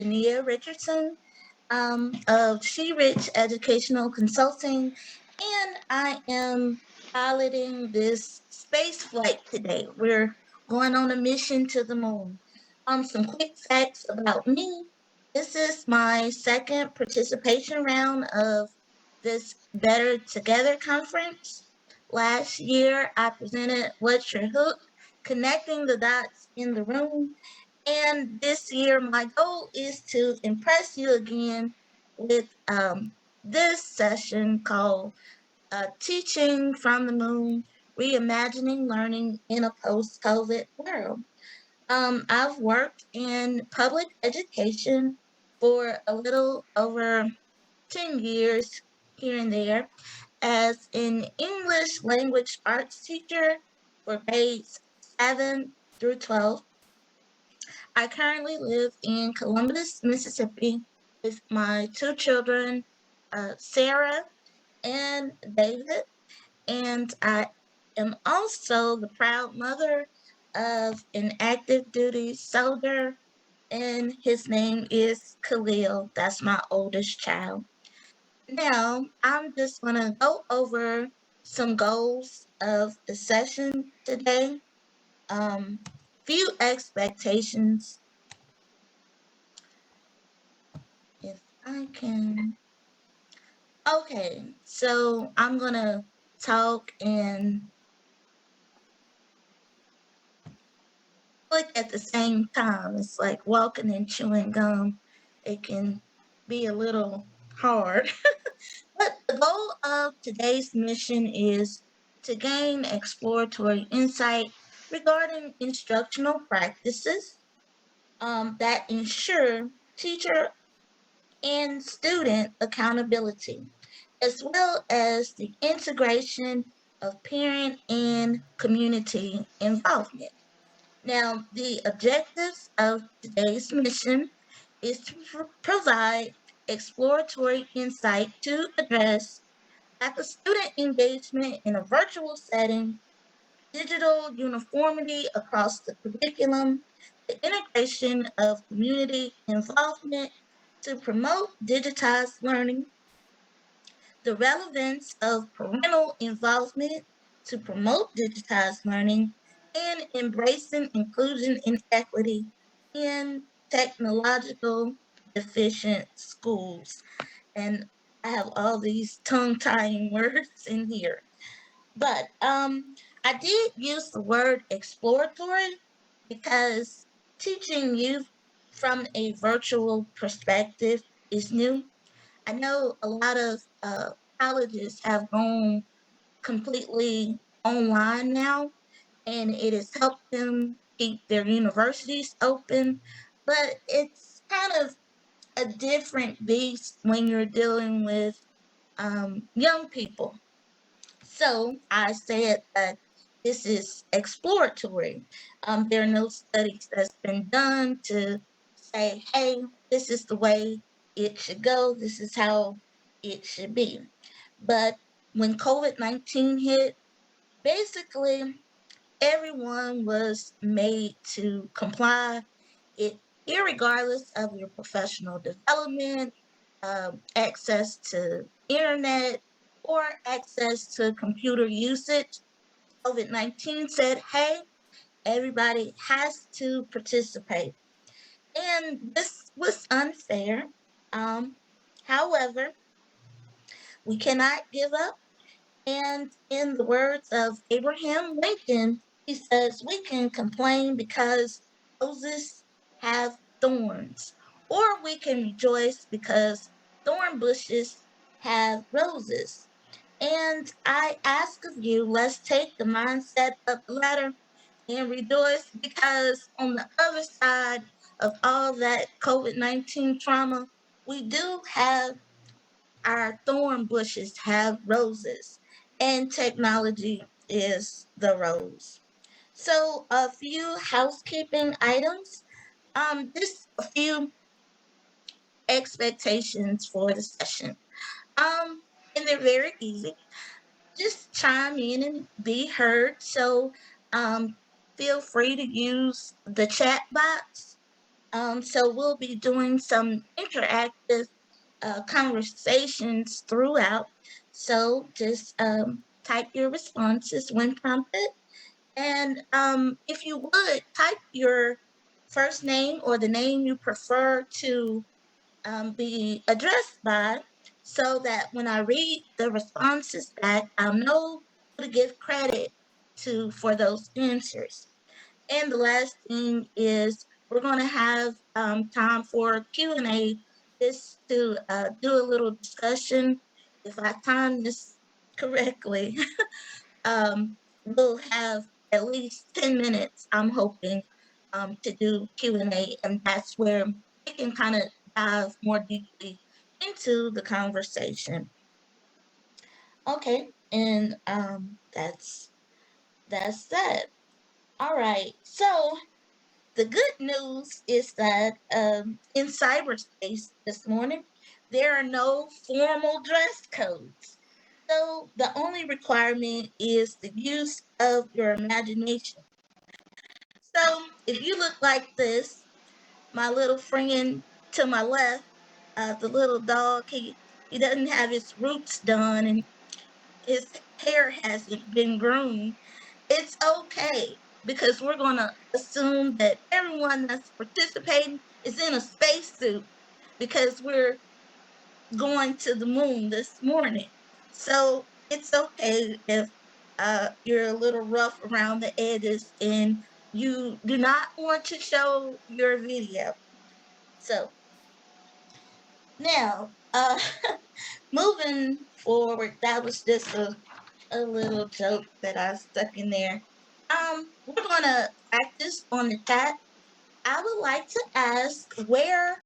Dania Richardson of She Rich Educational Consulting, and I am piloting this space flight today. We're going on a mission to the moon. Some quick facts about me. This is my second participation round of this Better Together conference. Last year, I presented What's Your Hook? Connecting the dots in the room. And this year, my goal is to impress you again with this session called Teaching from the Moon Reimagining Learning in a Post COVID World. I've worked in public education for a little over 10 years here and there as an English language arts teacher for grades 7 through 12. I currently live in Columbus, Mississippi with my two children, Sarah and David, and I am also the proud mother of an active duty soldier, and his name is Khalil. That's my oldest child. Now, I'm just going to go over some goals of the session today. Few expectations, if I can. Okay, so I'm going to talk and click at the same time. It's like walking and chewing gum. It can be a little hard. But the goal of today's mission is to gain exploratory insight regarding instructional practices that ensure teacher and student accountability, as well as the integration of parent and community involvement. Now, the objectives of today's mission is to provide exploratory insight to address lack of student engagement in a virtual setting, digital uniformity across the curriculum, the integration of community involvement to promote digitized learning, the relevance of parental involvement to promote digitized learning, and embracing inclusion and equity in technological deficient schools. And I have all these tongue tying words in here. But I did use the word exploratory because teaching youth from a virtual perspective is new. I know a lot of colleges have gone completely online now, and it has helped them keep their universities open, but it's kind of a different beast when you're dealing with young people. So I said that this is exploratory. There are no studies that's been done to say, hey, this is the way it should go, this is how it should be. But when COVID 19 hit, basically everyone was made to comply, it, irregardless of your professional development, access to internet, or access to computer usage. COVID 19 said, hey, everybody has to participate. And this was unfair. Um, However, we cannot give up. And in the words of Abraham Lincoln, he says, we can complain because roses have thorns, or we can rejoice because thorn bushes have roses. And I ask of you, let's take the mindset of the latter and rejoice because on the other side of all that COVID 19 trauma, we do have our thorn bushes have roses, and technology is the rose. So, a few housekeeping items. Just a few expectations for the session. Um, and they're very easy. Just chime in and be heard. So, um, feel free to use the chat box So we'll be doing some interactive conversations throughout. So just type your responses when prompted. And if you would, type your first name or the name you prefer to be addressed by so that when I read the responses back, I'll know who to give credit to for those answers. And the last thing is we're going to have time for Q&A, just to do a little discussion. If I time this correctly, we'll have at least 10 minutes, I'm hoping, to do Q&A, and that's where we can kind of dive more deeply into the conversation. Okay, and that's that. All right, so the good news is that in cyberspace this morning, there are no formal dress codes. So the only requirement is the use of your imagination. So if you look like this, my little friend to my left, the little dog, he doesn't have his roots done and his hair hasn't been groomed. It's okay because we're gonna assume that everyone that's participating is in a spacesuit because we're going to the moon this morning. So it's okay if you're a little rough around the edges and you do not want to show your video. So now, moving forward, that was just a little joke that I stuck in there. We're gonna practice on the chat. I would like to ask, where